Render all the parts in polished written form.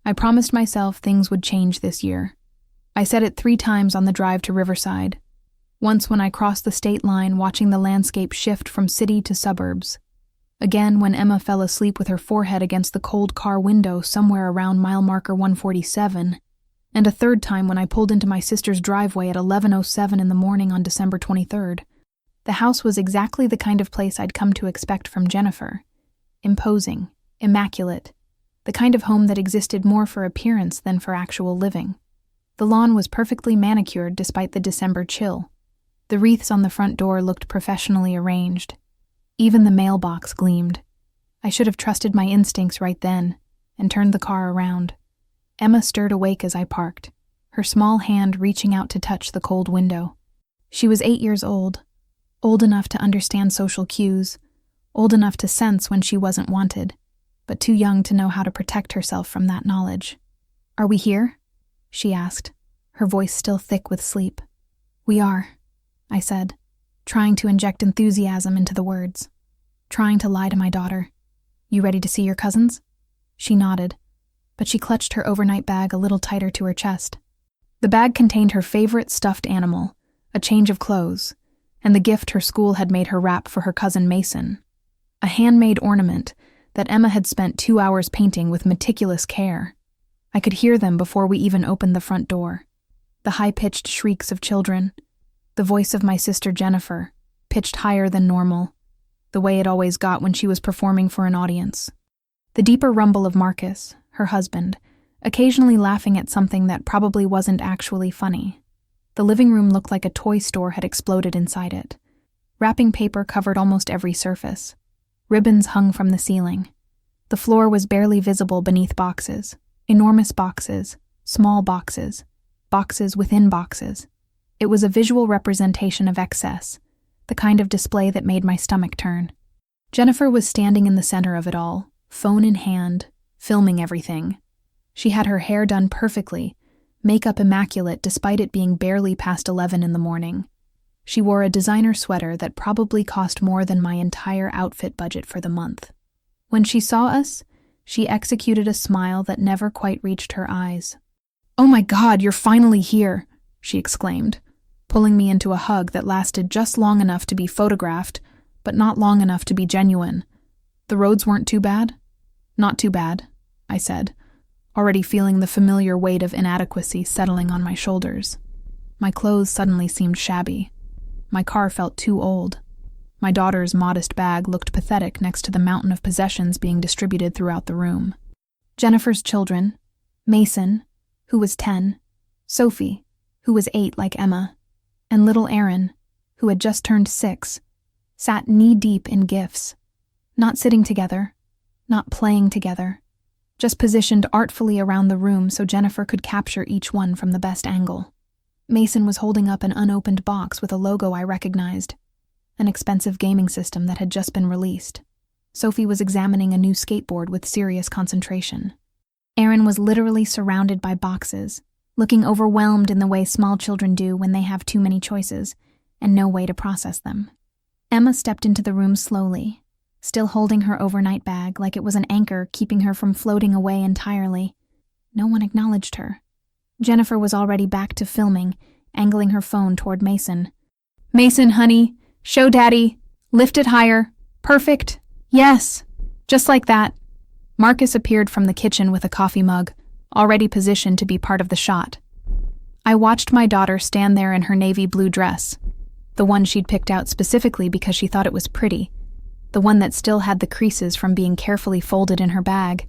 I promised myself things would change this year. I said it 3 times on the drive to Riverside. Once when I crossed the state line watching the landscape shift from city to suburbs. Again when Emma fell asleep with her forehead against the cold car window somewhere around mile marker 147. And a 3rd time when I pulled into my sister's driveway at 11:07 in the morning on December 23rd. The house was exactly the kind of place I'd come to expect from Jennifer. Imposing, immaculate, the kind of home that existed more for appearance than for actual living. The lawn was perfectly manicured despite the December chill. The wreaths on the front door looked professionally arranged. Even the mailbox gleamed. I should have trusted my instincts right then and turned the car around. Emma stirred awake as I parked, her small hand reaching out to touch the cold window. She was 8 years old enough to understand social cues, old enough to sense when she wasn't wanted, but too young to know how to protect herself from that knowledge. "Are we here?" she asked, her voice still thick with sleep. "We are," I said, trying to inject enthusiasm into the words, trying to lie to my daughter. "You ready to see your cousins?" She nodded, but she clutched her overnight bag a little tighter to her chest. The bag contained her favorite stuffed animal, a change of clothes, and the gift her school had made her wrap for her cousin Mason, a handmade ornament that Emma had spent 2 hours painting with meticulous care. I could hear them before we even opened the front door. The high-pitched shrieks of children, the voice of my sister Jennifer, pitched higher than normal, the way it always got when she was performing for an audience. The deeper rumble of Marcus, her husband, occasionally laughing at something that probably wasn't actually funny. The living room looked like a toy store had exploded inside it. Wrapping paper covered almost every surface. Ribbons hung from the ceiling. The floor was barely visible beneath boxes. Enormous boxes, small boxes, boxes within boxes. It was a visual representation of excess, the kind of display that made my stomach turn. Jennifer was standing in the center of it all, phone in hand, filming everything. She had her hair done perfectly, makeup immaculate despite it being barely past 11 in the morning. She wore a designer sweater that probably cost more than my entire outfit budget for the month. When she saw us, she executed a smile that never quite reached her eyes. "Oh my God, you're finally here," she exclaimed, pulling me into a hug that lasted just long enough to be photographed, but not long enough to be genuine. "The roads weren't too bad?" "Not too bad," I said, already feeling the familiar weight of inadequacy settling on my shoulders. My clothes suddenly seemed shabby. My car felt too old. My daughter's modest bag looked pathetic next to the mountain of possessions being distributed throughout the room. Jennifer's children, Mason, who was 10, Sophie, who was 8 like Emma, and little Aaron, who had just turned 6, sat knee-deep in gifts, not sitting together, not playing together, just positioned artfully around the room so Jennifer could capture each one from the best angle. Mason was holding up an unopened box with a logo I recognized, an expensive gaming system that had just been released. Sophie was examining a new skateboard with serious concentration. Aaron was literally surrounded by boxes, looking overwhelmed in the way small children do when they have too many choices and no way to process them. Emma stepped into the room slowly, still holding her overnight bag like it was an anchor keeping her from floating away entirely. No one acknowledged her. Jennifer was already back to filming, angling her phone toward Mason. "Mason, honey, show Daddy. Lift it higher. Perfect. Yes. Just like that." Marcus appeared from the kitchen with a coffee mug, already positioned to be part of the shot. I watched my daughter stand there in her navy blue dress, the one she'd picked out specifically because she thought it was pretty, the one that still had the creases from being carefully folded in her bag,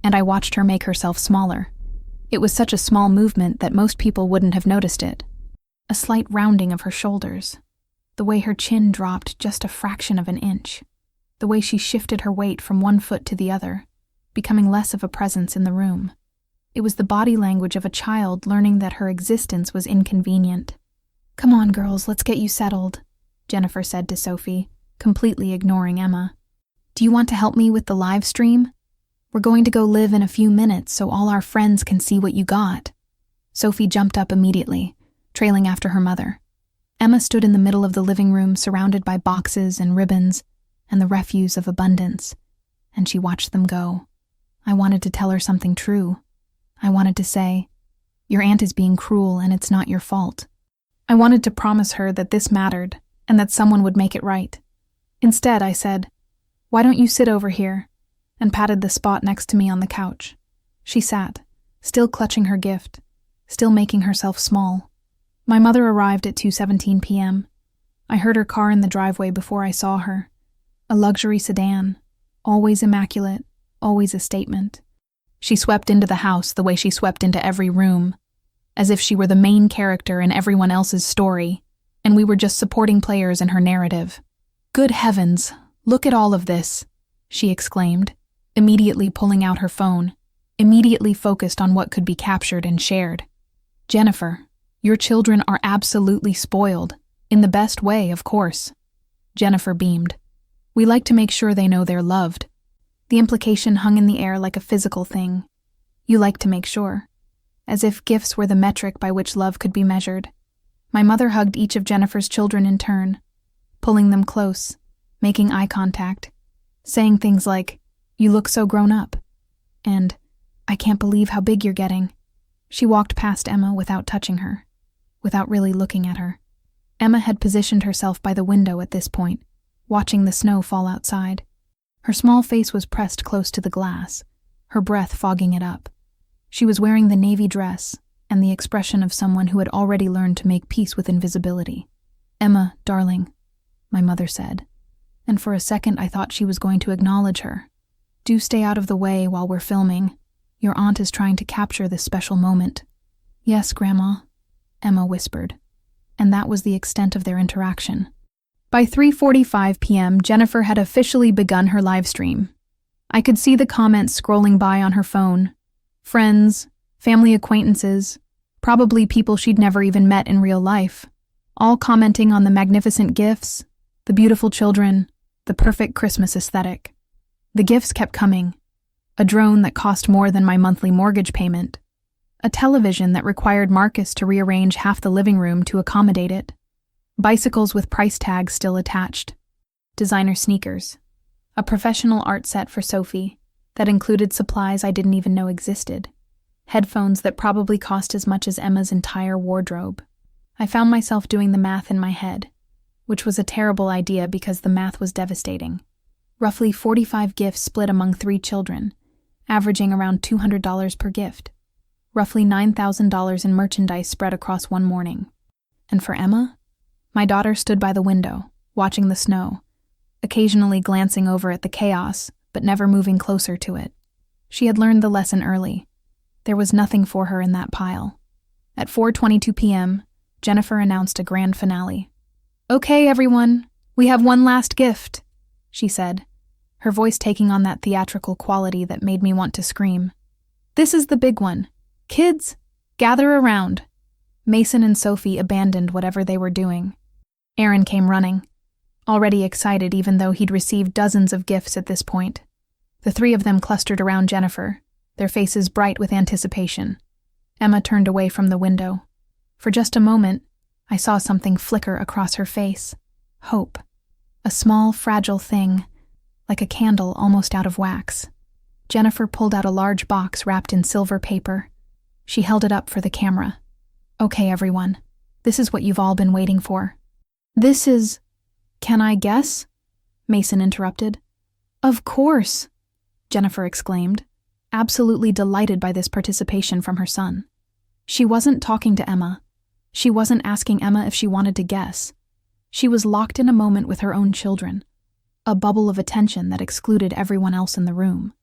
and I watched her make herself smaller. It was such a small movement that most people wouldn't have noticed it. A slight rounding of her shoulders, the way her chin dropped just a fraction of an inch, the way she shifted her weight from one foot to the other, becoming less of a presence in the room. It was the body language of a child learning that her existence was inconvenient. "Come on, girls, let's get you settled," Jennifer said to Sophie, completely ignoring Emma. "Do you want to help me with the live stream? We're going to go live in a few minutes so all our friends can see what you got." Sophie jumped up immediately, trailing after her mother. Emma stood in the middle of the living room surrounded by boxes and ribbons and the refuse of abundance, and she watched them go. I wanted to tell her something true, I wanted to say, "Your aunt is being cruel and it's not your fault." I wanted to promise her that this mattered and that someone would make it right. Instead, I said, "Why don't you sit over here?" and patted the spot next to me on the couch. She sat, still clutching her gift, still making herself small. My mother arrived at 2:17 p.m. I heard her car in the driveway before I saw her. A luxury sedan, always immaculate, always a statement. She swept into the house the way she swept into every room, as if she were the main character in everyone else's story, and we were just supporting players in her narrative. "Good heavens, look at all of this," she exclaimed, immediately pulling out her phone, immediately focused on what could be captured and shared. "Jennifer, your children are absolutely spoiled, in the best way, of course." Jennifer beamed. "We like to make sure they know they're loved." The implication hung in the air like a physical thing. You like to make sure. As if gifts were the metric by which love could be measured. My mother hugged each of Jennifer's children in turn, pulling them close, making eye contact, saying things like, "You look so grown up," and "I can't believe how big you're getting." She walked past Emma without touching her, without really looking at her. Emma had positioned herself by the window at this point, watching the snow fall outside. Her small face was pressed close to the glass, her breath fogging it up. She was wearing the navy dress and the expression of someone who had already learned to make peace with invisibility. "Emma, darling," my mother said, and for a second I thought she was going to acknowledge her. "Do stay out of the way while we're filming. Your aunt is trying to capture this special moment." "Yes, Grandma," Emma whispered, and that was the extent of their interaction. By 3:45 p.m., Jennifer had officially begun her live stream. I could see the comments scrolling by on her phone. Friends, family acquaintances, probably people she'd never even met in real life, all commenting on the magnificent gifts, the beautiful children, the perfect Christmas aesthetic. The gifts kept coming. A drone that cost more than my monthly mortgage payment. A television that required Marcus to rearrange half the living room to accommodate it. Bicycles with price tags still attached. Designer sneakers. A professional art set for Sophie that included supplies I didn't even know existed. Headphones that probably cost as much as Emma's entire wardrobe. I found myself doing the math in my head, which was a terrible idea because the math was devastating. Roughly 45 gifts split among 3 children, averaging around $200 per gift. Roughly $9,000 in merchandise spread across one morning. And for Emma? My daughter stood by the window, watching the snow, occasionally glancing over at the chaos, but never moving closer to it. She had learned the lesson early. There was nothing for her in that pile. At 4:22 p.m., Jennifer announced a grand finale. "Okay, everyone, we have one last gift," she said, her voice taking on that theatrical quality that made me want to scream. "This is the big one. Kids, gather around." Mason and Sophie abandoned whatever they were doing. Aaron came running, already excited even though he'd received dozens of gifts at this point. The 3 of them clustered around Jennifer, their faces bright with anticipation. Emma turned away from the window. For just a moment, I saw something flicker across her face. Hope. A small, fragile thing, like a candle almost out of wax. Jennifer pulled out a large box wrapped in silver paper. She held it up for the camera. "Okay, everyone, this is what you've all been waiting for." "This is..." "Can I guess?" Mason interrupted. "Of course," Jennifer exclaimed, absolutely delighted by this participation from her son. She wasn't talking to Emma. She wasn't asking Emma if she wanted to guess. She was locked in a moment with her own children, a bubble of attention that excluded everyone else in the room.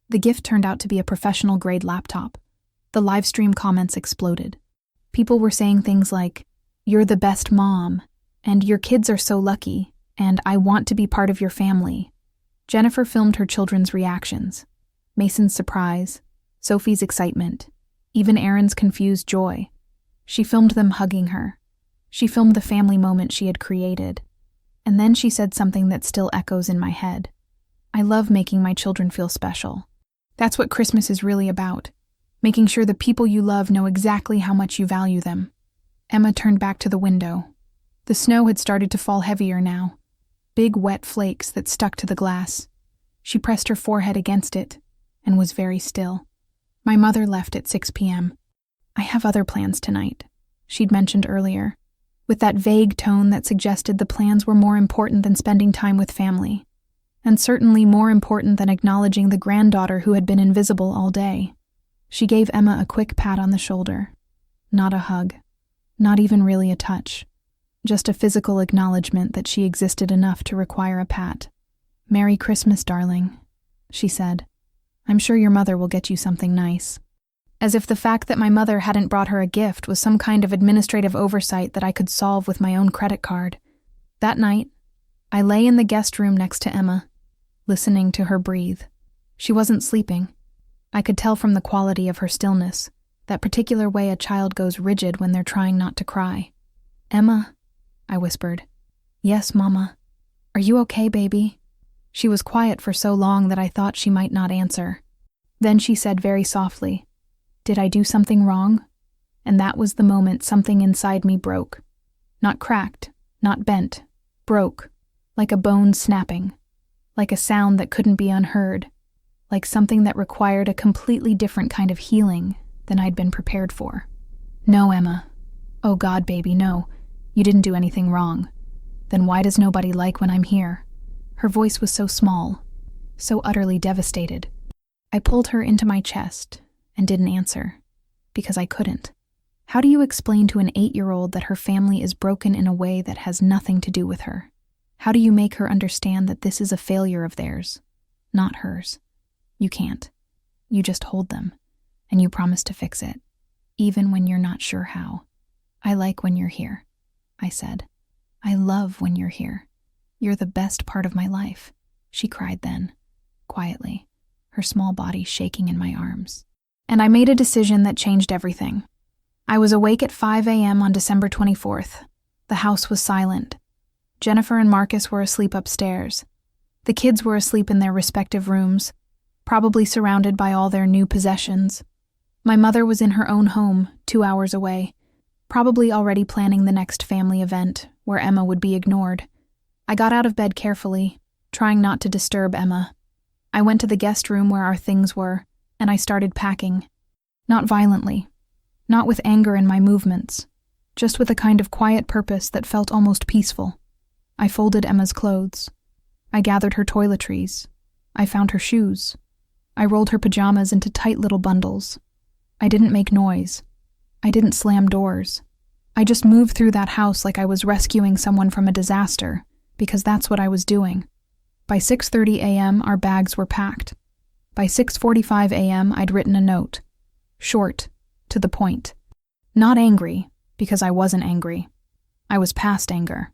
The gift turned out to be a professional-grade laptop. The live stream comments exploded. People were saying things like, "You're the best mom," and "Your kids are so lucky," and "I want to be part of your family." Jennifer filmed her children's reactions. Mason's surprise, Sophie's excitement, even Aaron's confused joy. She filmed them hugging her. She filmed the family moment she had created. And then she said something that still echoes in my head. "I love making my children feel special. That's what Christmas is really about. Making sure the people you love know exactly how much you value them." Emma turned back to the window. The snow had started to fall heavier now. Big wet flakes that stuck to the glass. She pressed her forehead against it and was very still. My mother left at 6 p.m. I have other plans tonight, she'd mentioned earlier, with that vague tone that suggested the plans were more important than spending time with family, and certainly more important than acknowledging the granddaughter who had been invisible all day. She gave Emma a quick pat on the shoulder. Not a hug, not even really a touch, just a physical acknowledgement that she existed enough to require a pat. "Merry Christmas, darling," she said. "I'm sure your mother will get you something nice." As if the fact that my mother hadn't brought her a gift was some kind of administrative oversight that I could solve with my own credit card. That night, I lay in the guest room next to Emma, listening to her breathe. She wasn't sleeping. I could tell from the quality of her stillness, that particular way a child goes rigid when they're trying not to cry. "Emma," I whispered. "Yes, Mama. Are you okay, baby?" She was quiet for so long that I thought she might not answer. Then she said very softly, "Did I do something wrong?" And that was the moment something inside me broke. Not cracked, not bent, broke, like a bone snapping, like a sound that couldn't be unheard, like something that required a completely different kind of healing than I'd been prepared for. "No, Emma. Oh God, baby, no. You didn't do anything wrong. Then why does nobody like when I'm here?" Her voice was so small, so utterly devastated. I pulled her into my chest and didn't answer, because I couldn't. How do you explain to an 8-year-old that her family is broken in a way that has nothing to do with her? How do you make her understand that this is a failure of theirs, not hers? You can't. You just hold them, and you promise to fix it, even when you're not sure how. "I like when you're here," I said. "I love when you're here. You're the best part of my life," she cried then, quietly, her small body shaking in my arms. And I made a decision that changed everything. I was awake at 5 a.m. on December 24th. The house was silent. Jennifer and Marcus were asleep upstairs. The kids were asleep in their respective rooms, probably surrounded by all their new possessions. My mother was in her own home, 2 hours away, probably already planning the next family event, where Emma would be ignored. I got out of bed carefully, trying not to disturb Emma. I went to the guest room where our things were, and I started packing. Not violently, not with anger in my movements, just with a kind of quiet purpose that felt almost peaceful. I folded Emma's clothes. I gathered her toiletries. I found her shoes. I rolled her pajamas into tight little bundles. I didn't make noise. I didn't slam doors. I just moved through that house like I was rescuing someone from a disaster, because that's what I was doing. By 6:30 a.m., our bags were packed. By 6:45 a.m., I'd written a note. Short, to the point. Not angry, because I wasn't angry. I was past anger.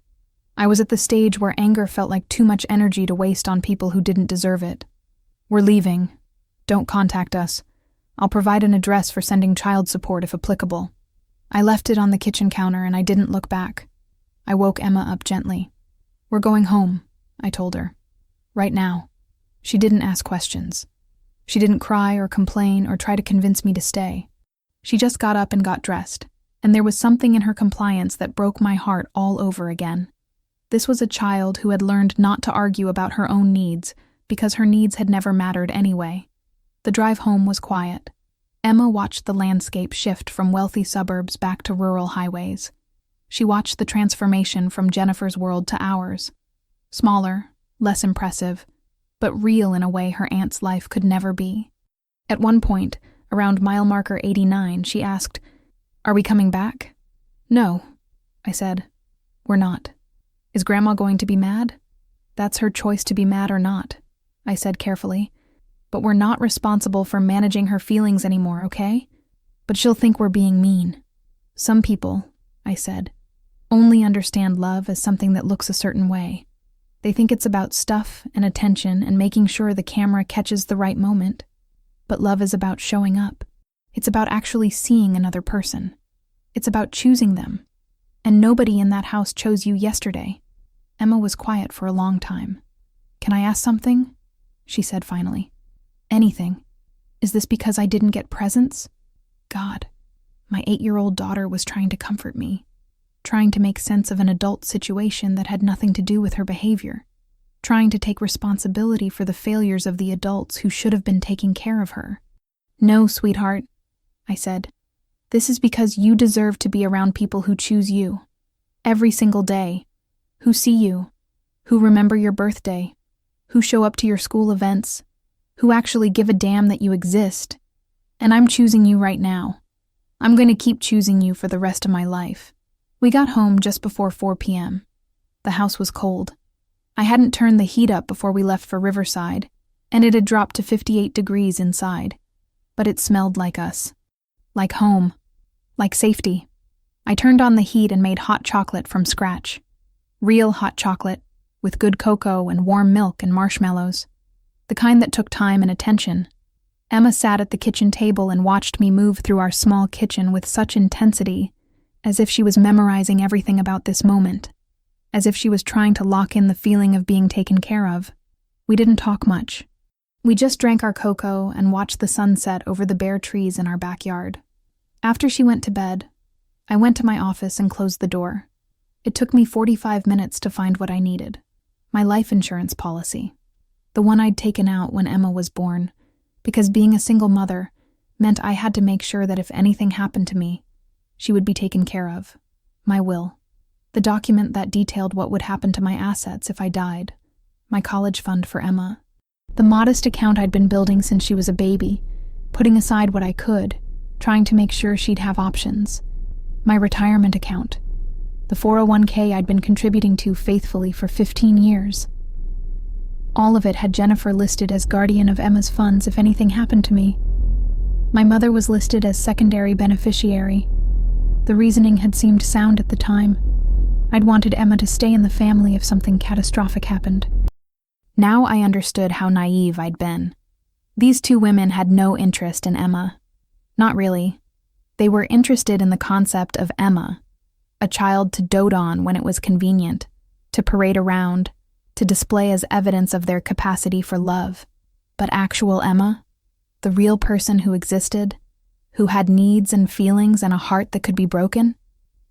I was at the stage where anger felt like too much energy to waste on people who didn't deserve it. "We're leaving. Don't contact us. I'll provide an address for sending child support if applicable." I left it on the kitchen counter and I didn't look back. I woke Emma up gently. "We're going home," I told her. "Right now." She didn't ask questions. She didn't cry or complain or try to convince me to stay. She just got up and got dressed, and there was something in her compliance that broke my heart all over again. This was a child who had learned not to argue about her own needs because her needs had never mattered anyway. The drive home was quiet. Emma watched the landscape shift from wealthy suburbs back to rural highways. She watched the transformation from Jennifer's world to ours. Smaller, less impressive, but real in a way her aunt's life could never be. At one point, around mile marker 89, she asked, "Are we coming back?" "No," I said. "We're not." "Is Grandma going to be mad?" "That's her choice to be mad or not," I said carefully. "But we're not responsible for managing her feelings anymore, okay? But she'll think we're being mean. Some people," I said, "only understand love as something that looks a certain way. They think it's about stuff and attention and making sure the camera catches the right moment. But love is about showing up. It's about actually seeing another person. It's about choosing them. And nobody in that house chose you yesterday." Emma was quiet for a long time. "Can I ask something?" she said finally. "Anything. Is this because I didn't get presents?" God, my 8-year-old daughter was trying to comfort me, trying to make sense of an adult situation that had nothing to do with her behavior, trying to take responsibility for the failures of the adults who should have been taking care of her. No, sweetheart, I said. This is because you deserve to be around people who choose you. Every single day. Who see you. Who remember your birthday. Who show up to your school events. Who actually give a damn that you exist. And I'm choosing you right now. I'm going to keep choosing you for the rest of my life. We got home just before 4 p.m. The house was cold. I hadn't turned the heat up before we left for Riverside, and it had dropped to 58 degrees inside. But it smelled like us. Like home. Like safety. I turned on the heat and made hot chocolate from scratch. Real hot chocolate, with good cocoa and warm milk and marshmallows. The kind that took time and attention. Emma sat at the kitchen table and watched me move through our small kitchen with such intensity, as if she was memorizing everything about this moment. As if she was trying to lock in the feeling of being taken care of. We didn't talk much. We just drank our cocoa and watched the sunset over the bare trees in our backyard. After she went to bed, I went to my office and closed the door. It took me 45 minutes to find what I needed. My life insurance policy. The one I'd taken out when Emma was born, because being a single mother meant I had to make sure that if anything happened to me, she would be taken care of. My will. The document that detailed what would happen to my assets if I died. My college fund for Emma. The modest account I'd been building since she was a baby, putting aside what I could, trying to make sure she'd have options. My retirement account. The 401k I'd been contributing to faithfully for 15 years. All of it had Jennifer listed as guardian of Emma's funds if anything happened to me. My mother was listed as secondary beneficiary. The reasoning had seemed sound at the time. I'd wanted Emma to stay in the family if something catastrophic happened. Now I understood how naive I'd been. These two women had no interest in Emma. Not really. They were interested in the concept of Emma, a child to dote on when it was convenient, to parade around, to display as evidence of their capacity for love. But actual Emma, the real person who existed, who had needs and feelings and a heart that could be broken,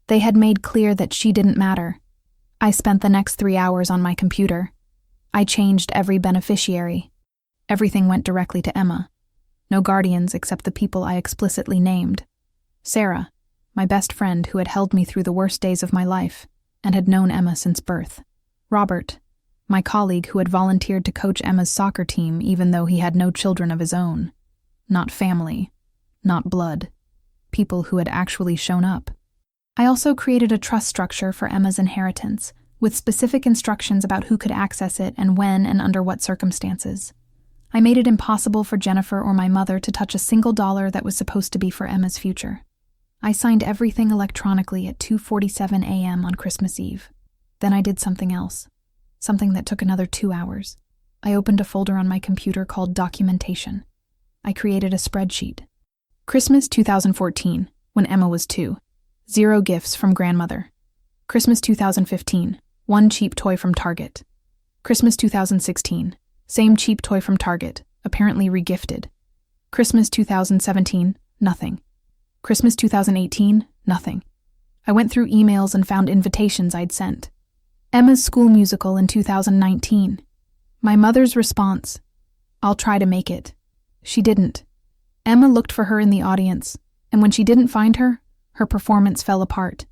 they had made clear that she didn't matter. I spent the next 3 hours on my computer. I changed every beneficiary. Everything went directly to Emma. No guardians except the people I explicitly named. Sarah, my best friend who had held me through the worst days of my life and had known Emma since birth. Robert, my colleague who had volunteered to coach Emma's soccer team even though he had no children of his own. Not family. Not blood. People who had actually shown up. I also created a trust structure for Emma's inheritance, with specific instructions about who could access it and when and under what circumstances. I made it impossible for Jennifer or my mother to touch a single dollar that was supposed to be for Emma's future. I signed everything electronically at 2:47 a.m. on Christmas Eve. Then I did something else. Something that took another 2 hours. I opened a folder on my computer called Documentation. I created a spreadsheet. Christmas 2014, when Emma was 2. 0 gifts from grandmother. Christmas 2015, 1 cheap toy from Target. Christmas 2016, same cheap toy from Target, apparently regifted. Christmas 2017, nothing. Christmas 2018, nothing. I went through emails and found invitations I'd sent. Emma's school musical in 2019. My mother's response, "I'll try to make it." She didn't. Emma looked for her in the audience, and when she didn't find her, her performance fell apart.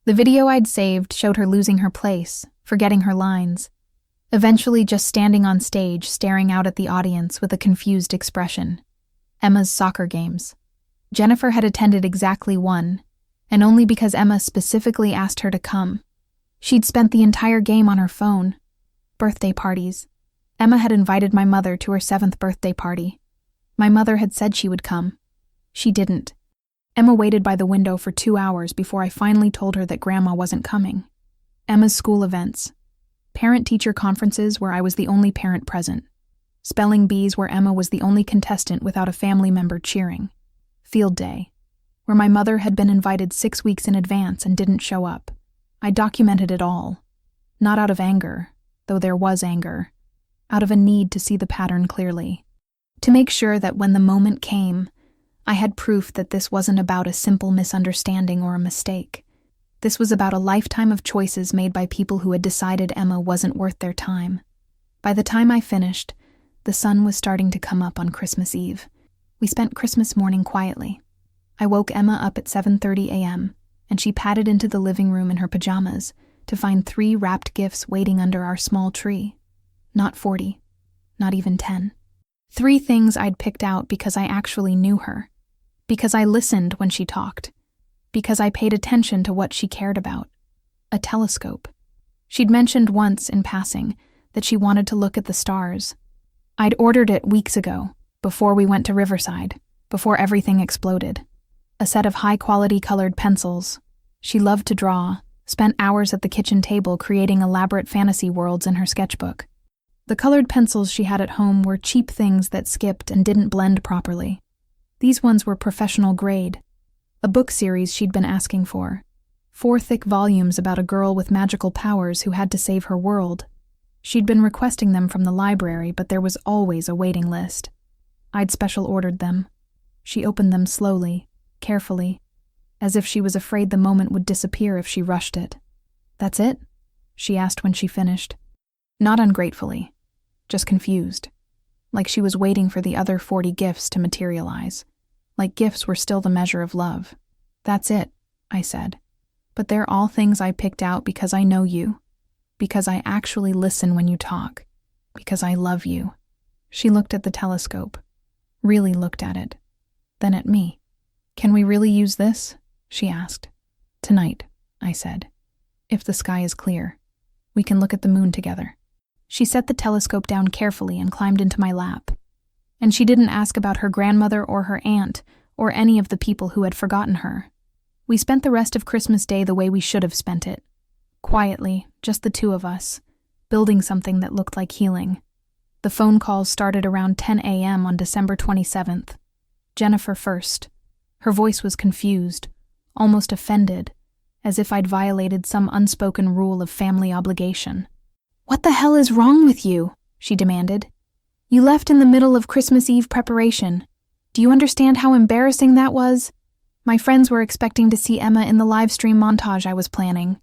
The video I'd saved showed her losing her place, forgetting her lines, eventually just standing on stage staring out at the audience with a confused expression. Emma's soccer games. Jennifer had attended exactly one, and only because Emma specifically asked her to come. She'd spent the entire game on her phone. Birthday parties. Emma had invited my mother to her 7th birthday party. My mother had said she would come. She didn't. Emma waited by the window for 2 hours before I finally told her that Grandma wasn't coming. Emma's school events. Parent-teacher conferences where I was the only parent present. Spelling bees where Emma was the only contestant without a family member cheering. Field day, where my mother had been invited 6 weeks in advance and didn't show up. I documented it all. Not out of anger, though there was anger. Out of a need to see the pattern clearly. To make sure that when the moment came, I had proof that this wasn't about a simple misunderstanding or a mistake. This was about a lifetime of choices made by people who had decided Emma wasn't worth their time. By the time I finished, the sun was starting to come up on Christmas Eve. We spent Christmas morning quietly. I woke Emma up at 7:30 a.m., and she padded into the living room in her pajamas to find 3 wrapped gifts waiting under our small tree. Not 40, not even 10. 3 things I'd picked out because I actually knew her, because I listened when she talked, because I paid attention to what she cared about. A telescope. She'd mentioned once in passing that she wanted to look at the stars. I'd ordered it weeks ago, before we went to Riverside, before everything exploded. A set of high-quality colored pencils. She loved to draw, spent hours at the kitchen table creating elaborate fantasy worlds in her sketchbook. The colored pencils she had at home were cheap things that skipped and didn't blend properly. These ones were professional grade. A book series she'd been asking for. 4 thick volumes about a girl with magical powers who had to save her world. She'd been requesting them from the library, but there was always a waiting list. I'd special ordered them. She opened them slowly, carefully, as if she was afraid the moment would disappear if she rushed it. "That's it?" she asked when she finished. Not ungratefully, just confused. Like she was waiting for the other 40 gifts to materialize. Like gifts were still the measure of love. "That's it," I said. "But they're all things I picked out because I know you. Because I actually listen when you talk. Because I love you." She looked at the telescope. Really looked at it. Then at me. "Can we really use this?" she asked. "Tonight," I said. "If the sky is clear. We can look at the moon together." She set the telescope down carefully and climbed into my lap. And she didn't ask about her grandmother or her aunt or any of the people who had forgotten her. We spent the rest of Christmas Day the way we should have spent it. Quietly, just the 2 of us, building something that looked like healing. The phone calls started around 10 a.m. on December 27th. Jennifer first. Her voice was confused, almost offended, as if I'd violated some unspoken rule of family obligation. "What the hell is wrong with you?" she demanded. "You left in the middle of Christmas Eve preparation. Do you understand how embarrassing that was? My friends were expecting to see Emma in the live stream montage I was planning."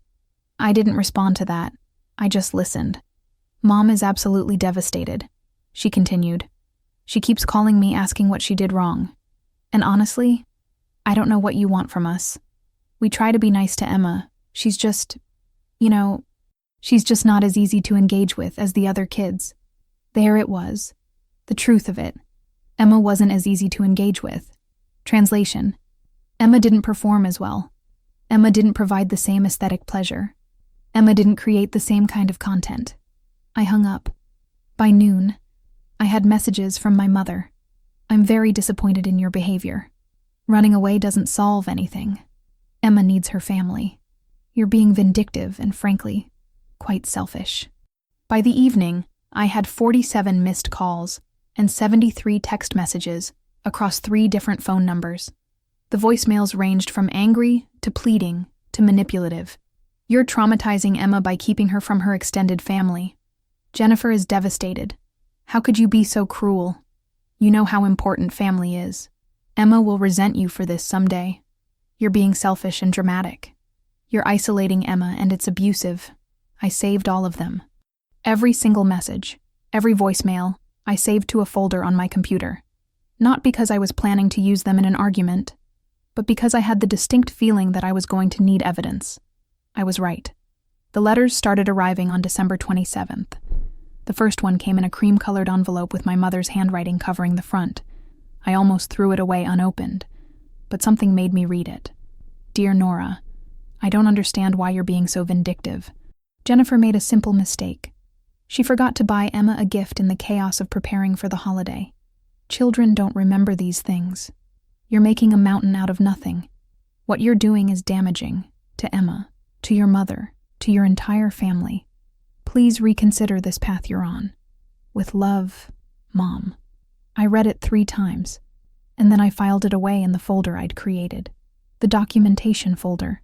I didn't respond to that. I just listened. "Mom is absolutely devastated," she continued. "She keeps calling me asking what she did wrong. And honestly, I don't know what you want from us. We try to be nice to Emma. She's just, she's just not as easy to engage with as the other kids." There it was. The truth of it. Emma wasn't as easy to engage with. Translation. Emma didn't perform as well. Emma didn't provide the same aesthetic pleasure. Emma didn't create the same kind of content. I hung up. By noon, I had messages from my mother. "I'm very disappointed in your behavior. Running away doesn't solve anything. Emma needs her family. You're being vindictive and, frankly, quite selfish." By the evening, I had 47 missed calls and 73 text messages across 3 different phone numbers. The voicemails ranged from angry to pleading to manipulative. "You're traumatizing Emma by keeping her from her extended family. Jennifer is devastated. How could you be so cruel? You know how important family is. Emma will resent you for this someday. You're being selfish and dramatic. You're isolating Emma and it's abusive." I saved all of them. Every single message, every voicemail, I saved to a folder on my computer. Not because I was planning to use them in an argument, but because I had the distinct feeling that I was going to need evidence. I was right. The letters started arriving on December 27th. The first one came in a cream-colored envelope with my mother's handwriting covering the front. I almost threw it away unopened, but something made me read it. "Dear Nora, I don't understand why you're being so vindictive. Jennifer made a simple mistake. She forgot to buy Emma a gift in the chaos of preparing for the holiday. Children don't remember these things. You're making a mountain out of nothing. What you're doing is damaging to Emma, to your mother, to your entire family. Please reconsider this path you're on. With love, Mom." I read it 3 times, and then I filed it away in the folder I'd created, the documentation folder.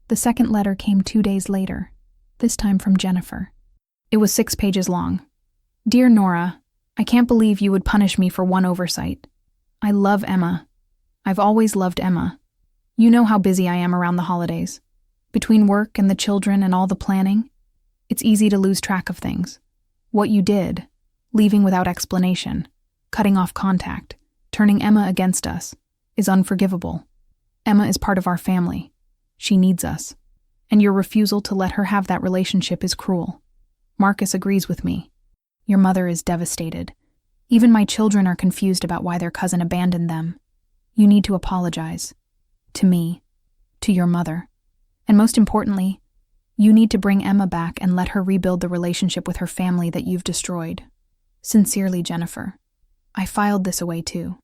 The second letter came 2 days later, this time from Jennifer. It was 6 pages long. "Dear Nora, I can't believe you would punish me for one oversight. I love Emma. I've always loved Emma. You know how busy I am around the holidays. Between work and the children and all the planning, it's easy to lose track of things. What you did, leaving without explanation, cutting off contact, Turning Emma against us is unforgivable. Emma is part of our family. She needs us. And your refusal to let her have that relationship is cruel. Marcus agrees with me. Your mother is devastated. Even my children are confused about why their cousin abandoned them. You need to apologize. To me. To your mother. And most importantly, you need to bring Emma back and let her rebuild the relationship with her family that you've destroyed. Sincerely, Jennifer. I filed this away too.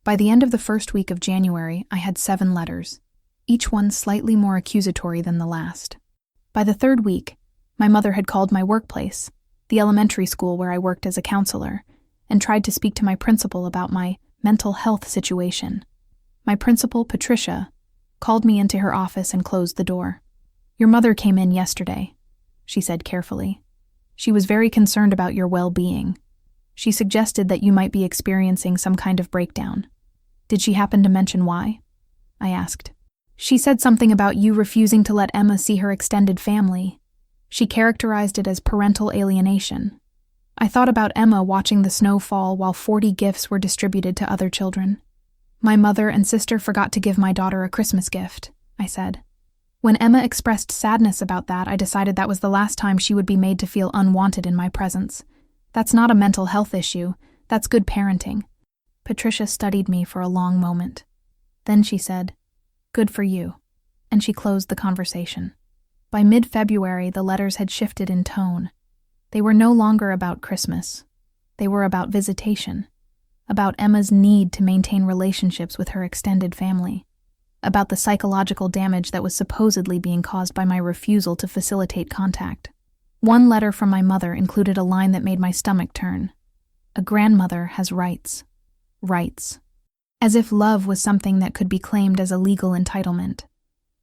By the end of the first week of January, I had 7 letters, each one slightly more accusatory than the last. By the 3rd week, my mother had called my workplace, the elementary school where I worked as a counselor, and tried to speak to my principal about my mental health situation. My principal, Patricia, called me into her office and closed the door. Your mother came in yesterday, she said carefully. She was very concerned about your well-being. She suggested that you might be experiencing some kind of breakdown. Did she happen to mention why? I asked. She said something about you refusing to let Emma see her extended family. She characterized it as parental alienation. I thought about Emma watching the snow fall while 40 gifts were distributed to other children. My mother and sister forgot to give my daughter a Christmas gift, I said. When Emma expressed sadness about that, I decided that was the last time she would be made to feel unwanted in my presence. That's not a mental health issue. That's good parenting. Patricia studied me for a long moment. Then she said, "Good for you," and she closed the conversation. By mid-February, the letters had shifted in tone. They were no longer about Christmas. They were about visitation, about Emma's need to maintain relationships with her extended family, about the psychological damage that was supposedly being caused by my refusal to facilitate contact. One letter from my mother included a line that made my stomach turn. A grandmother has rights. Rights. As if love was something that could be claimed as a legal entitlement.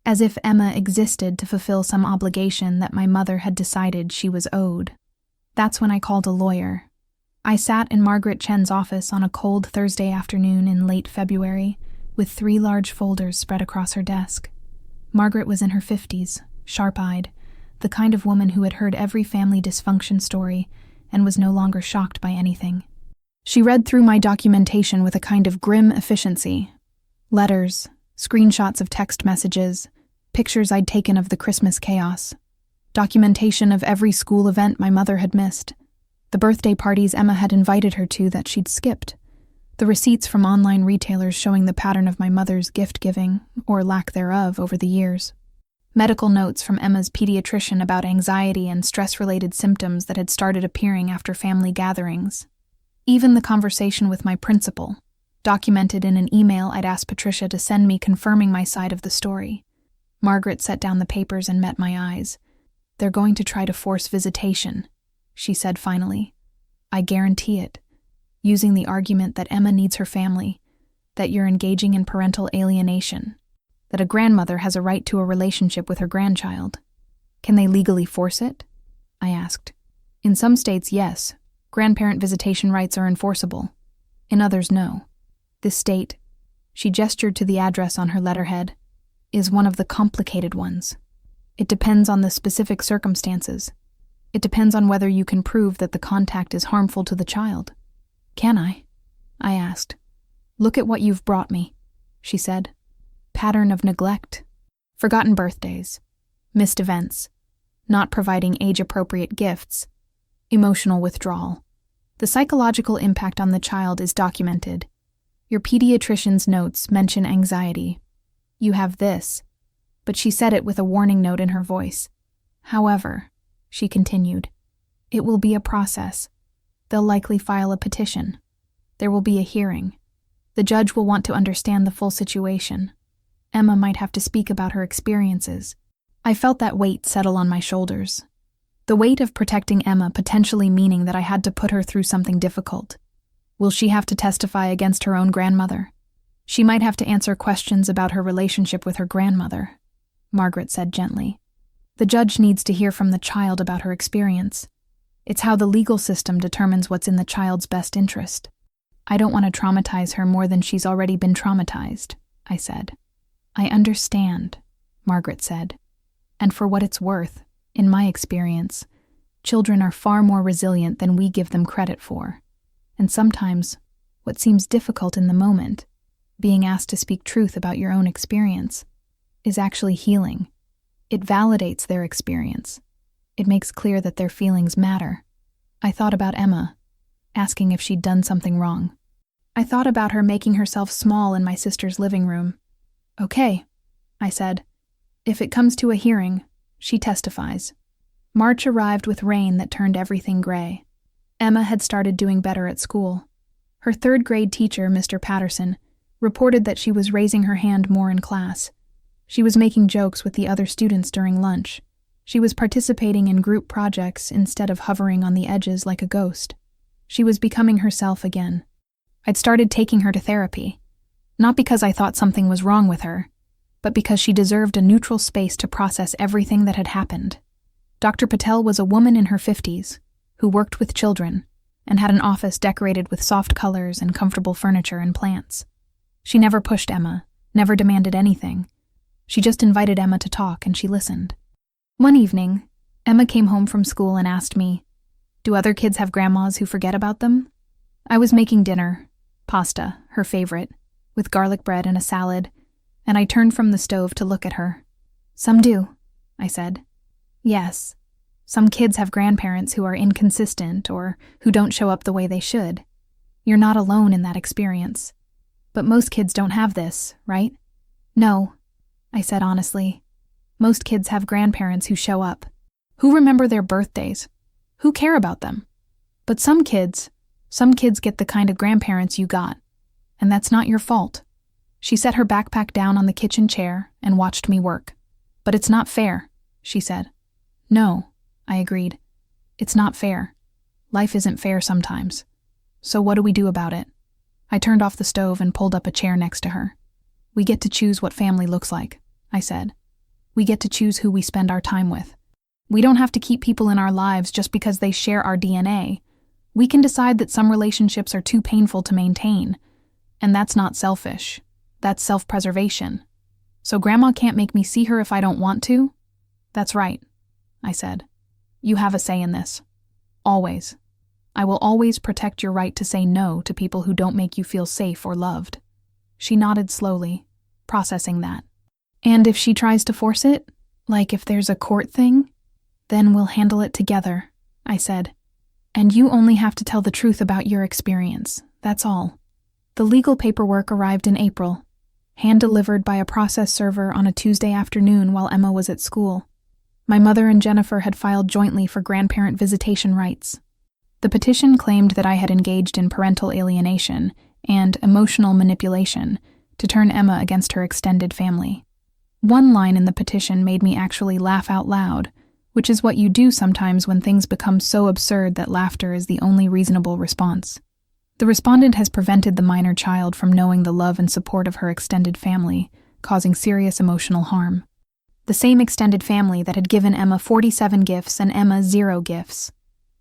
As if Emma existed to fulfill some obligation that my mother had decided she was owed. That's when I called a lawyer. I sat in Margaret Chen's office on a cold Thursday afternoon in late February, with 3 large folders spread across her desk. Margaret was in her 50s, sharp-eyed, the kind of woman who had heard every family dysfunction story and was no longer shocked by anything. She read through my documentation with a kind of grim efficiency. Letters, screenshots of text messages, pictures I'd taken of the Christmas chaos, documentation of every school event my mother had missed, the birthday parties Emma had invited her to that she'd skipped, the receipts from online retailers showing the pattern of my mother's gift-giving, or lack thereof, over the years. Medical notes from Emma's pediatrician about anxiety and stress-related symptoms that had started appearing after family gatherings. Even the conversation with my principal, documented in an email I'd asked Patricia to send me confirming my side of the story. Margaret set down the papers and met my eyes. "They're going to try to force visitation," she said finally. "I guarantee it, using the argument that Emma needs her family, that you're engaging in parental alienation, that a grandmother has a right to a relationship with her grandchild. Can they legally force it?" I asked. "In some states, yes. Grandparent visitation rights are enforceable. In others, no. This state," she gestured to the address on her letterhead, "is one of the complicated ones. It depends on the specific circumstances. It depends on whether you can prove that the contact is harmful to the child." "Can I?" I asked. "Look at what you've brought me," she said. "Pattern of neglect, forgotten birthdays, missed events, not providing age-appropriate gifts, emotional withdrawal. The psychological impact on the child is documented. Your pediatrician's notes mention anxiety. You have this," but she said it with a warning note in her voice. "However," she continued, "it will be a process. They'll likely file a petition. There will be a hearing. The judge will want to understand the full situation. Emma might have to speak about her experiences." I felt that weight settle on my shoulders. The weight of protecting Emma potentially meaning that I had to put her through something difficult. Will she have to testify against her own grandmother? She might have to answer questions about her relationship with her grandmother, Margaret said gently. The judge needs to hear from the child about her experience. It's how the legal system determines what's in the child's best interest. "I don't want to traumatize her more than she's already been traumatized," I said. "I understand," Margaret said. "And for what it's worth, in my experience, children are far more resilient than we give them credit for. And sometimes, What seems difficult in the moment, being asked to speak truth about your own experience, is actually healing. It validates their experience. It makes clear that their feelings matter. I thought about Emma, asking if she'd done something wrong. I thought about her making herself small in my sister's living room. "Okay," I said. "If it comes to a hearing, she testifies." March arrived with rain that turned everything gray. Emma had started doing better at school. Her third-grade teacher, Mr. Patterson, reported that she was raising her hand more in class. She was making jokes with the other students during lunch. She was participating in group projects instead of hovering on the edges like a ghost. She was becoming herself again. I'd started taking her to therapy, not because I thought something was wrong with her, but because she deserved a neutral space to process everything that had happened. Dr. Patel was a woman in her 50s who worked with children and had an office decorated with soft colors and comfortable furniture and plants. She never pushed Emma, never demanded anything. She just invited Emma to talk, and she listened. One evening, Emma came home from school and asked me, "Do other kids have grandmas who forget about them?" I was making dinner, pasta, her favorite, with garlic bread and a salad, and I turned from the stove to look at her. "Some do," I said. "Yes, some kids have grandparents who are inconsistent or who don't show up the way they should. You're not alone in that experience. But most kids don't have this, right?" "No," I said honestly. "Most kids have grandparents who show up, who remember their birthdays, who care about them. But some kids get the kind of grandparents you got, and that's not your fault." She set her backpack down on the kitchen chair and watched me work. "But it's not fair," she said. "No," I agreed. "It's not fair. Life isn't fair sometimes. So what do we do about it?" I turned off the stove and pulled up a chair next to her. "We get to choose what family looks like," I said. "We get to choose who we spend our time with. We don't have to keep people in our lives just because they share our DNA. We can decide that some relationships are too painful to maintain. And that's not selfish. That's self-preservation. So Grandma can't make me see her if I don't want to?" "That's right," I said. "You have a say in this. Always. I will always protect your right to say no to people who don't make you feel safe or loved." She nodded slowly, processing that. "And if she tries to force it, like if there's a court thing, then we'll handle it together," I said. "And you only have to tell the truth about your experience, that's all." The legal paperwork arrived in April, hand-delivered by a process server on a Tuesday afternoon while Emma was at school. My mother and Jennifer had filed jointly for grandparent visitation rights. The petition claimed that I had engaged in parental alienation and emotional manipulation to turn Emma against her extended family. One line in the petition made me actually laugh out loud, which is what you do sometimes when things become so absurd that laughter is the only reasonable response. The respondent has prevented the minor child from knowing the love and support of her extended family, causing serious emotional harm. The same extended family that had given Emma 47 gifts and Emma 0 gifts.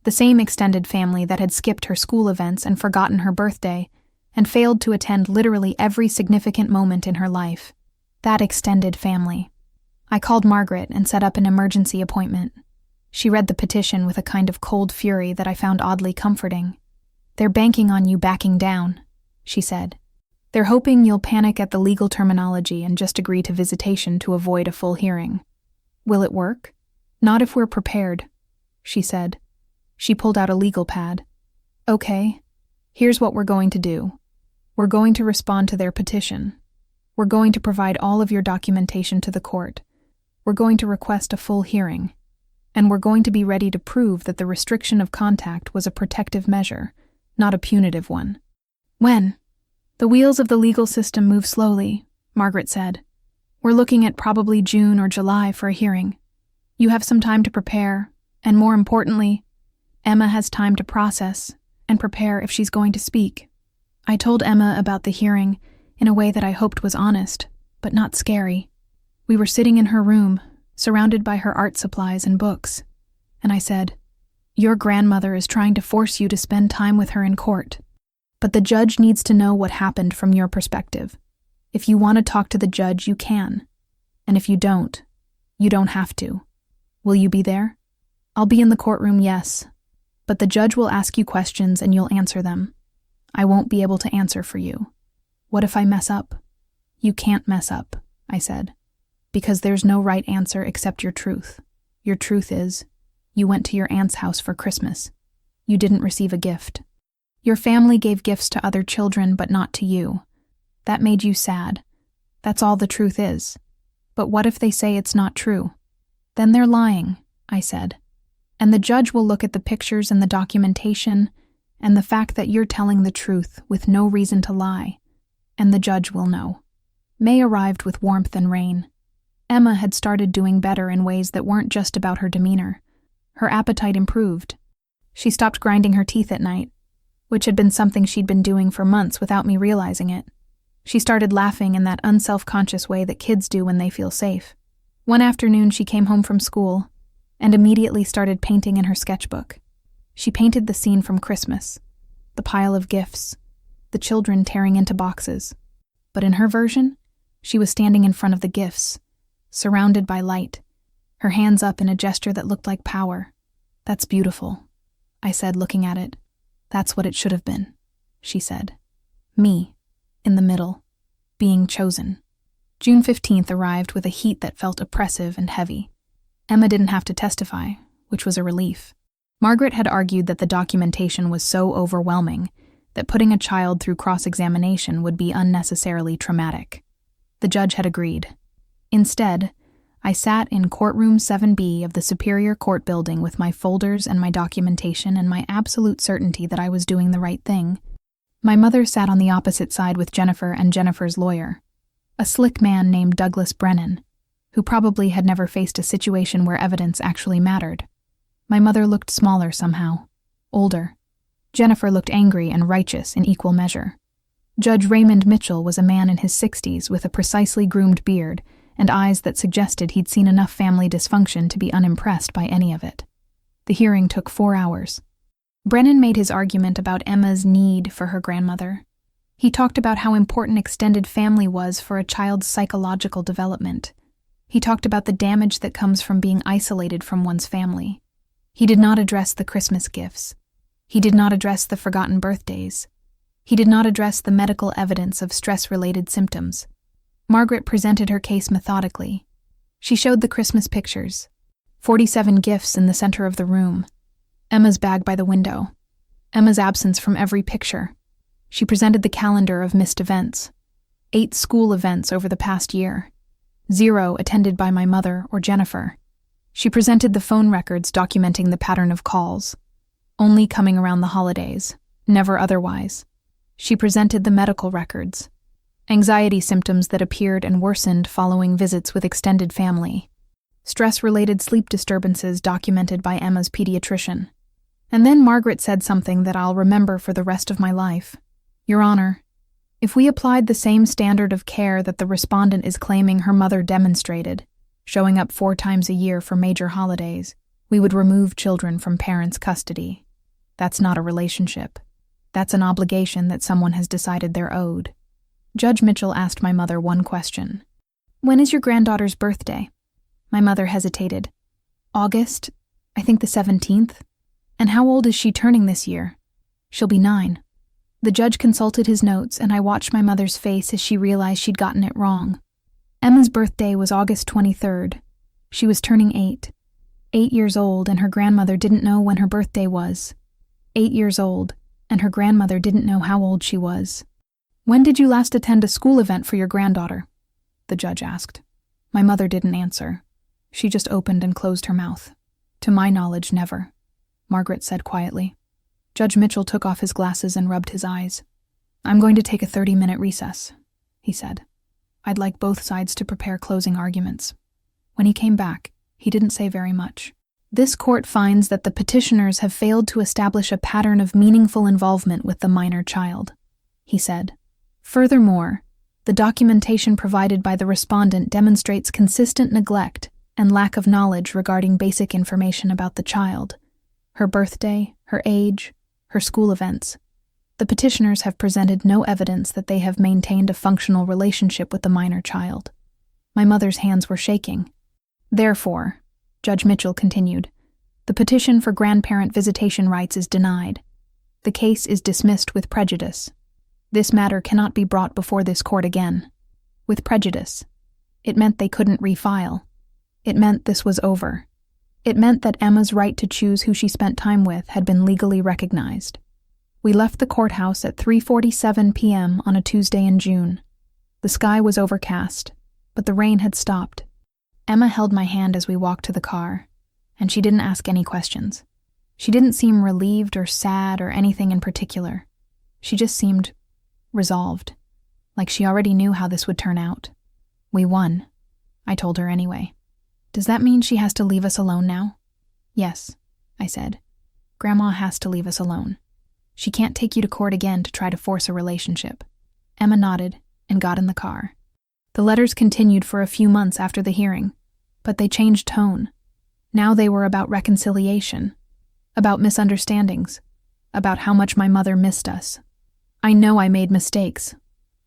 The same extended family that had skipped her school events and forgotten her birthday, and failed to attend literally every significant moment in her life. That extended family. I called Margaret and set up an emergency appointment. She read the petition with a kind of cold fury that I found oddly comforting. "They're banking on you backing down," she said. "They're hoping you'll panic at the legal terminology and just agree to visitation to avoid a full hearing." "Will it work?" "Not if we're prepared," she said. She pulled out a legal pad. "Okay, here's what we're going to do. We're going to respond to their petition. We're going to provide all of your documentation to the court. We're going to request a full hearing. And we're going to be ready to prove that the restriction of contact was a protective measure, not a punitive one." "When?" "The wheels of the legal system move slowly," Margaret said. "We're looking at probably June or July for a hearing. You have some time to prepare, and more importantly, Emma has time to process and prepare if she's going to speak." I told Emma about the hearing in a way that I hoped was honest, but not scary. We were sitting in her room, surrounded by her art supplies and books, and I said, "Your grandmother is trying to force you to spend time with her in court. But the judge needs to know what happened from your perspective. If you want to talk to the judge, you can. And if you don't have to. Will you be there?" "I'll be in the courtroom, yes. But the judge will ask you questions and you'll answer them. I won't be able to answer for you. What if I mess up? You can't mess up, I said, because there's no right answer except your truth. Your truth is, you went to your aunt's house for Christmas. You didn't receive a gift. Your family gave gifts to other children, but not to you. That made you sad. That's all the truth is. But what if they say it's not true? Then they're lying, I said. And the judge will look at the pictures and the documentation and the fact that you're telling the truth with no reason to lie. And the judge will know. May arrived with warmth and rain. Emma had started doing better in ways that weren't just about her demeanor. Her appetite improved. She stopped grinding her teeth at night, which had been something she'd been doing for months without me realizing it. She started laughing in that unself-conscious way that kids do when they feel safe. One afternoon she came home from school and immediately started painting in her sketchbook. She painted the scene from Christmas, the pile of gifts, the children tearing into boxes. But in her version, she was standing in front of the gifts, surrounded by light, her hands up in a gesture that looked like power. That's beautiful, I said, looking at it. That's what it should have been, she said. Me, in the middle, being chosen. June 15th arrived with a heat that felt oppressive and heavy. Emma didn't have to testify, which was a relief. Margaret had argued that the documentation was so overwhelming that putting a child through cross-examination would be unnecessarily traumatic. The judge had agreed. Instead, I sat in courtroom 7B of the Superior Court building with my folders and my documentation and my absolute certainty that I was doing the right thing. My mother sat on the opposite side with Jennifer and Jennifer's lawyer, a slick man named Douglas Brennan, who probably had never faced a situation where evidence actually mattered. My mother looked smaller somehow, older. Jennifer looked angry and righteous in equal measure. Judge Raymond Mitchell was a man in his 60s with a precisely groomed beard and eyes that suggested he'd seen enough family dysfunction to be unimpressed by any of it. The hearing took 4 hours. Brennan made his argument about Emma's need for her grandmother. He talked about how important extended family was for a child's psychological development. He talked about the damage that comes from being isolated from one's family. He did not address the Christmas gifts. He did not address the forgotten birthdays. He did not address the medical evidence of stress-related symptoms. Margaret presented her case methodically. She showed the Christmas pictures, 47 gifts in the center of the room, Emma's bag by the window, Emma's absence from every picture. She presented the calendar of missed events, 8 school events over the past year, 0 attended by my mother or Jennifer. She presented the phone records documenting the pattern of calls, only coming around the holidays, never otherwise. She presented the medical records, anxiety symptoms that appeared and worsened following visits with extended family, stress-related sleep disturbances documented by Emma's pediatrician. And then Margaret said something that I'll remember for the rest of my life. Your Honor, if we applied the same standard of care that the respondent is claiming her mother demonstrated, showing up 4 times a year for major holidays, we would remove children from parents' custody. That's not a relationship. That's an obligation that someone has decided they're owed. Judge Mitchell asked my mother one question. When is your granddaughter's birthday? My mother hesitated. August, I think the 17th. And how old is she turning this year? She'll be 9. The judge consulted his notes, and I watched my mother's face as she realized she'd gotten it wrong. Emma's birthday was August 23rd. She was turning 8. 8 years old, and her grandmother didn't know when her birthday was. 8 years old, and her grandmother didn't know how old she was. When did you last attend a school event for your granddaughter? The judge asked. My mother didn't answer. She just opened and closed her mouth. To my knowledge, never, Margaret said quietly. Judge Mitchell took off his glasses and rubbed his eyes. I'm going to take a 30-minute recess, he said. I'd like both sides to prepare closing arguments. When he came back, he didn't say very much. This court finds that the petitioners have failed to establish a pattern of meaningful involvement with the minor child, he said. Furthermore, the documentation provided by the respondent demonstrates consistent neglect and lack of knowledge regarding basic information about the child, her birthday, her age, her school events. The petitioners have presented no evidence that they have maintained a functional relationship with the minor child. My mother's hands were shaking. Therefore, Judge Mitchell continued, the petition for grandparent visitation rights is denied. The case is dismissed with prejudice. This matter cannot be brought before this court again. With prejudice. It meant they couldn't refile. It meant this was over. It meant that Emma's right to choose who she spent time with had been legally recognized. We left the courthouse at 3:47 p.m. on a Tuesday in June. The sky was overcast, but the rain had stopped. Emma held my hand as we walked to the car, and she didn't ask any questions. She didn't seem relieved or sad or anything in particular. She just seemed resolved, like she already knew how this would turn out. We won, I told her anyway. Does that mean she has to leave us alone now? Yes, I said. Grandma has to leave us alone. She can't take you to court again to try to force a relationship. Emma nodded and got in the car. The letters continued for a few months after the hearing, but they changed tone. Now they were about reconciliation, about misunderstandings, about how much my mother missed us. I know I made mistakes,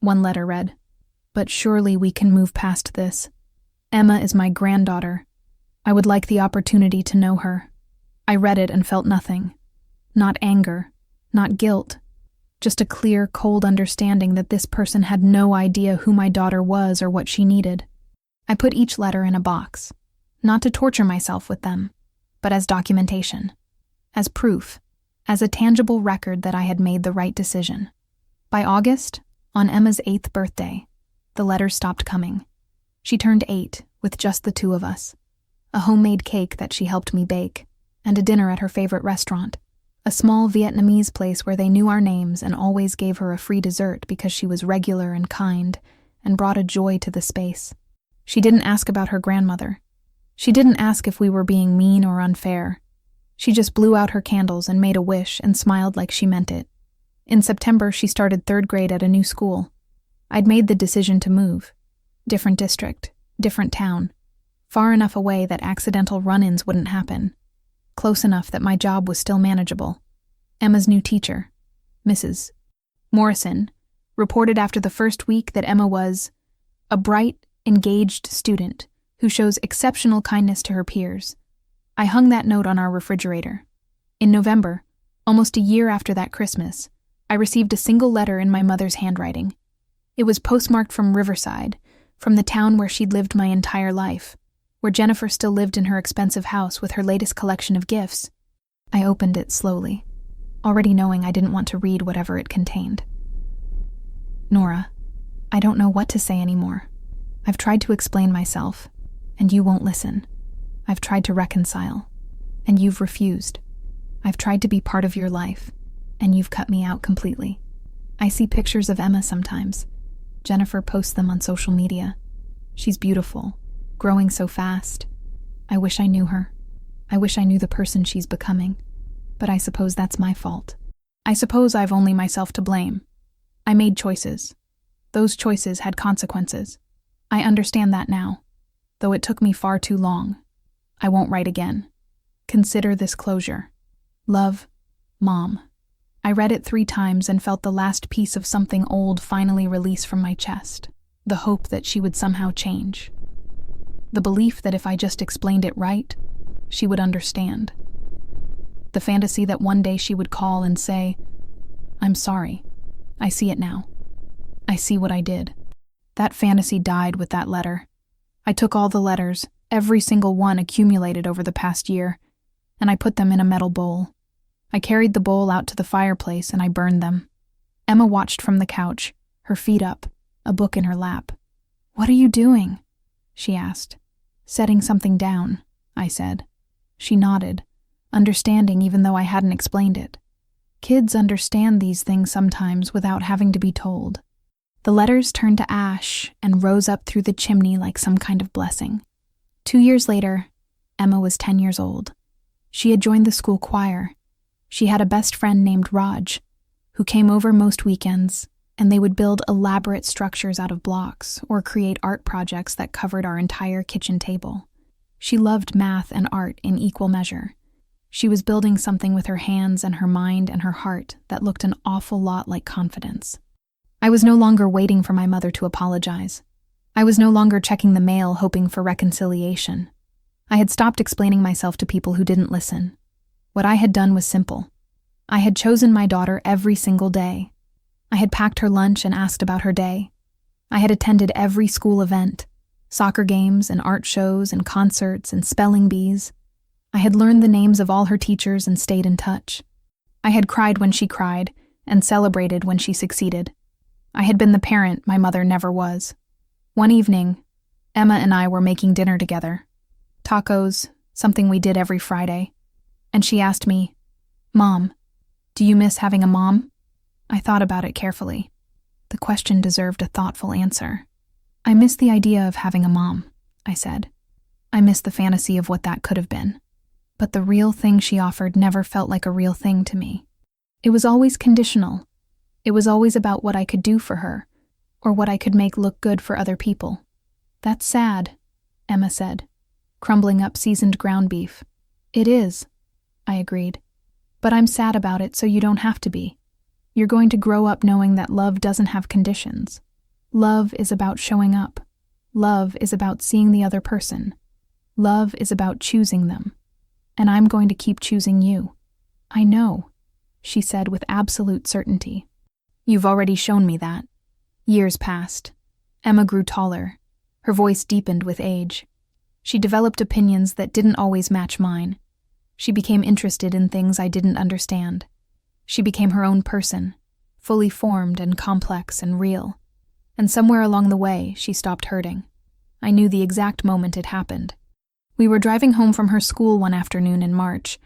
one letter read, but surely we can move past this. Emma is my granddaughter. I would like the opportunity to know her. I read it and felt nothing. Not anger, not guilt, just a clear, cold understanding that this person had no idea who my daughter was or what she needed. I put each letter in a box, not to torture myself with them, but as documentation, as proof, as a tangible record that I had made the right decision. By August, on Emma's 8th birthday, the letters stopped coming. She turned 8 with just the two of us, a homemade cake that she helped me bake, and a dinner at her favorite restaurant, a small Vietnamese place where they knew our names and always gave her a free dessert because she was regular and kind and brought a joy to the space. She didn't ask about her grandmother. She didn't ask if we were being mean or unfair. She just blew out her candles and made a wish and smiled like she meant it. In September, she started 3rd grade at a new school. I'd made the decision to move. Different district, different town, far enough away that accidental run-ins wouldn't happen, close enough that my job was still manageable. Emma's new teacher, Mrs. Morrison, reported after the first week that Emma was a bright, engaged student who shows exceptional kindness to her peers. I hung that note on our refrigerator. In November, almost a year after that Christmas, I received a single letter in my mother's handwriting. It was postmarked from Riverside, from the town where she'd lived my entire life, where Jennifer still lived in her expensive house with her latest collection of gifts. I opened it slowly, already knowing I didn't want to read whatever it contained. Nora, I don't know what to say anymore. I've tried to explain myself, and you won't listen. I've tried to reconcile, and you've refused. I've tried to be part of your life, and you've cut me out completely. I see pictures of Emma sometimes. Jennifer posts them on social media. She's beautiful, growing so fast. I wish I knew her. I wish I knew the person she's becoming. But I suppose that's my fault. I suppose I've only myself to blame. I made choices. Those choices had consequences. I understand that now, though it took me far too long. I won't write again. Consider this closure. Love, Mom. I read it 3 times and felt the last piece of something old finally release from my chest, the hope that she would somehow change. The belief that if I just explained it right, she would understand. The fantasy that one day she would call and say, "I'm sorry. I see it now. I see what I did." That fantasy died with that letter. I took all the letters, every single one accumulated over the past year, and I put them in a metal bowl. I carried the bowl out to the fireplace and I burned them. Emma watched from the couch, her feet up, a book in her lap. "What are you doing?" she asked. "Setting something down," I said. She nodded, understanding even though I hadn't explained it. Kids understand these things sometimes without having to be told. The letters turned to ash and rose up through the chimney like some kind of blessing. 2 years later, Emma was 10 years old. She had joined the school choir. She had a best friend named Raj, who came over most weekends, and they would build elaborate structures out of blocks or create art projects that covered our entire kitchen table. She loved math and art in equal measure. She was building something with her hands and her mind and her heart that looked an awful lot like confidence. I was no longer waiting for my mother to apologize. I was no longer checking the mail hoping for reconciliation. I had stopped explaining myself to people who didn't listen. What I had done was simple. I had chosen my daughter every single day. I had packed her lunch and asked about her day. I had attended every school event, soccer games and art shows and concerts and spelling bees. I had learned the names of all her teachers and stayed in touch. I had cried when she cried and celebrated when she succeeded. I had been the parent my mother never was. One evening, Emma and I were making dinner together. Tacos, something we did every Friday. And she asked me, "Mom, do you miss having a mom?" I thought about it carefully. The question deserved a thoughtful answer. "I miss the idea of having a mom," I said. "I miss the fantasy of what that could have been." But the real thing she offered never felt like a real thing to me. It was always conditional. It was always about what I could do for her, or what I could make look good for other people. "That's sad," Emma said, crumbling up seasoned ground beef. "It is," I agreed. "But I'm sad about it so you don't have to be. You're going to grow up knowing that love doesn't have conditions. Love is about showing up. Love is about seeing the other person. Love is about choosing them. And I'm going to keep choosing you." "I know," she said with absolute certainty. "You've already shown me that." Years passed. Emma grew taller. Her voice deepened with age. She developed opinions that didn't always match mine. She became interested in things I didn't understand. She became her own person, fully formed and complex and real. And somewhere along the way, she stopped hurting. I knew the exact moment it happened. We were driving home from her school one afternoon in March,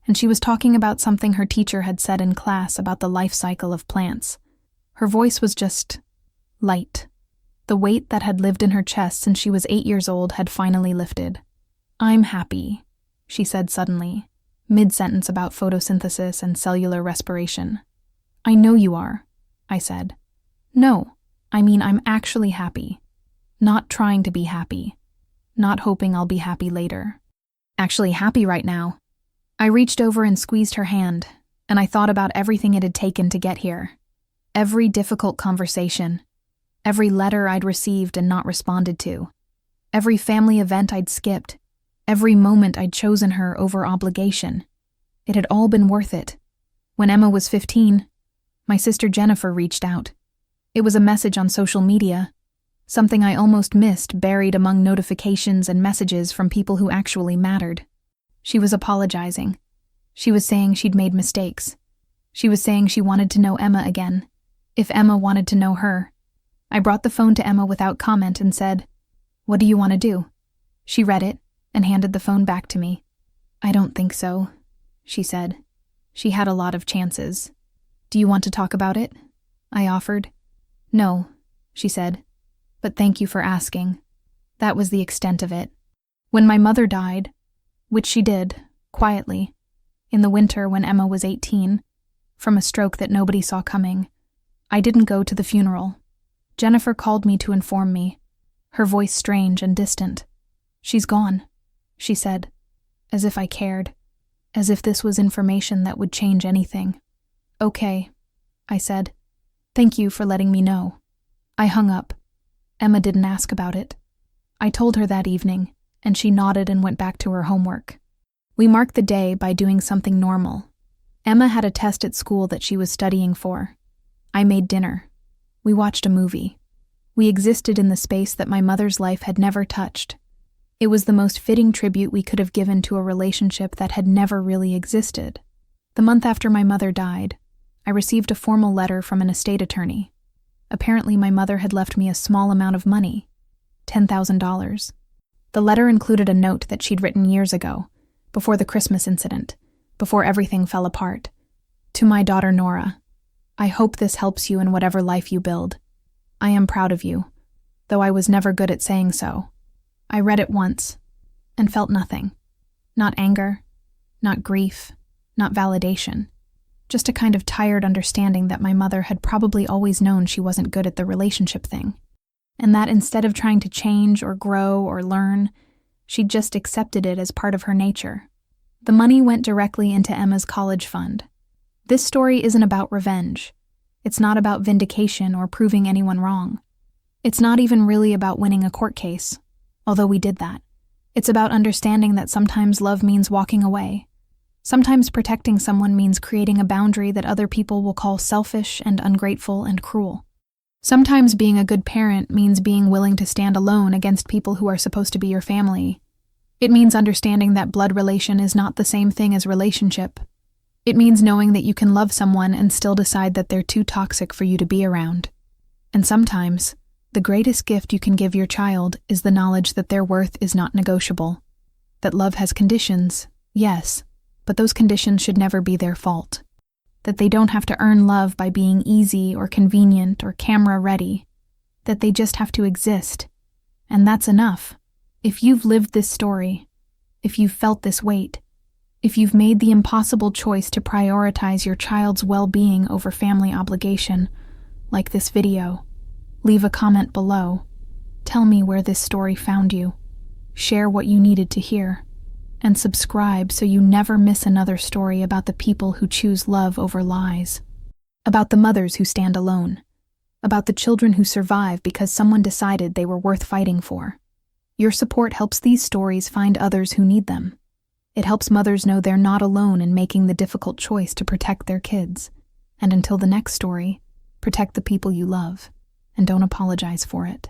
and she was talking about something her teacher had said in class about the life cycle of plants. Her voice was just light. The weight that had lived in her chest since she was 8 years old had finally lifted. "I'm happy," she said suddenly, mid-sentence about photosynthesis and cellular respiration. "I know you are," I said. "No, I mean I'm actually happy. Not trying to be happy. Not hoping I'll be happy later. Actually happy right now." I reached over and squeezed her hand, and I thought about everything it had taken to get here. Every difficult conversation. Every letter I'd received and not responded to. Every family event I'd skipped. Every moment I'd chosen her over obligation. It had all been worth it. When Emma was 15, my sister Jennifer reached out. It was a message on social media, something I almost missed buried among notifications and messages from people who actually mattered. She was apologizing. She was saying she'd made mistakes. She was saying she wanted to know Emma again, if Emma wanted to know her. I brought the phone to Emma without comment and said, "What do you want to do?" She read it and handed the phone back to me. "I don't think so," she said. She had a lot of chances. "Do you want to talk about it?" I offered. "No," she said, "but thank you for asking." That was the extent of it. When my mother died, which she did, quietly, in the winter when Emma was 18, from a stroke that nobody saw coming, I didn't go to the funeral. Jennifer called me to inform me, her voice strange and distant. "She's gone," she said, as if I cared, as if this was information that would change anything. "Okay," I said. "Thank you for letting me know." I hung up. Emma didn't ask about it. I told her that evening, and she nodded and went back to her homework. We marked the day by doing something normal. Emma had a test at school that she was studying for. I made dinner. We watched a movie. We existed in the space that my mother's life had never touched. It was the most fitting tribute we could have given to a relationship that had never really existed. The month after my mother died, I received a formal letter from an estate attorney. Apparently my mother had left me a small amount of money, $10,000. The letter included a note that she'd written years ago, before the Christmas incident, before everything fell apart. "To my daughter Nora, I hope this helps you in whatever life you build. I am proud of you, though I was never good at saying so." I read it once, and felt nothing. Not anger, not grief, not validation. Just a kind of tired understanding that my mother had probably always known she wasn't good at the relationship thing, and that instead of trying to change or grow or learn, she'd just accepted it as part of her nature. The money went directly into Emma's college fund. This story isn't about revenge. It's not about vindication or proving anyone wrong. It's not even really about winning a court case, although we did that. It's about understanding that sometimes love means walking away. Sometimes protecting someone means creating a boundary that other people will call selfish and ungrateful and cruel. Sometimes being a good parent means being willing to stand alone against people who are supposed to be your family. It means understanding that blood relation is not the same thing as relationship. It means knowing that you can love someone and still decide that they're too toxic for you to be around. And sometimes, the greatest gift you can give your child is the knowledge that their worth is not negotiable. That love has conditions, yes, but those conditions should never be their fault. That they don't have to earn love by being easy or convenient or camera ready. That they just have to exist. And that's enough. If you've lived this story, if you've felt this weight, if you've made the impossible choice to prioritize your child's well-being over family obligation, like this video, leave a comment below. Tell me where this story found you. Share what you needed to hear. And subscribe so you never miss another story about the people who choose love over lies. About the mothers who stand alone. About the children who survive because someone decided they were worth fighting for. Your support helps these stories find others who need them. It helps mothers know they're not alone in making the difficult choice to protect their kids. And until the next story, protect the people you love, and don't apologize for it.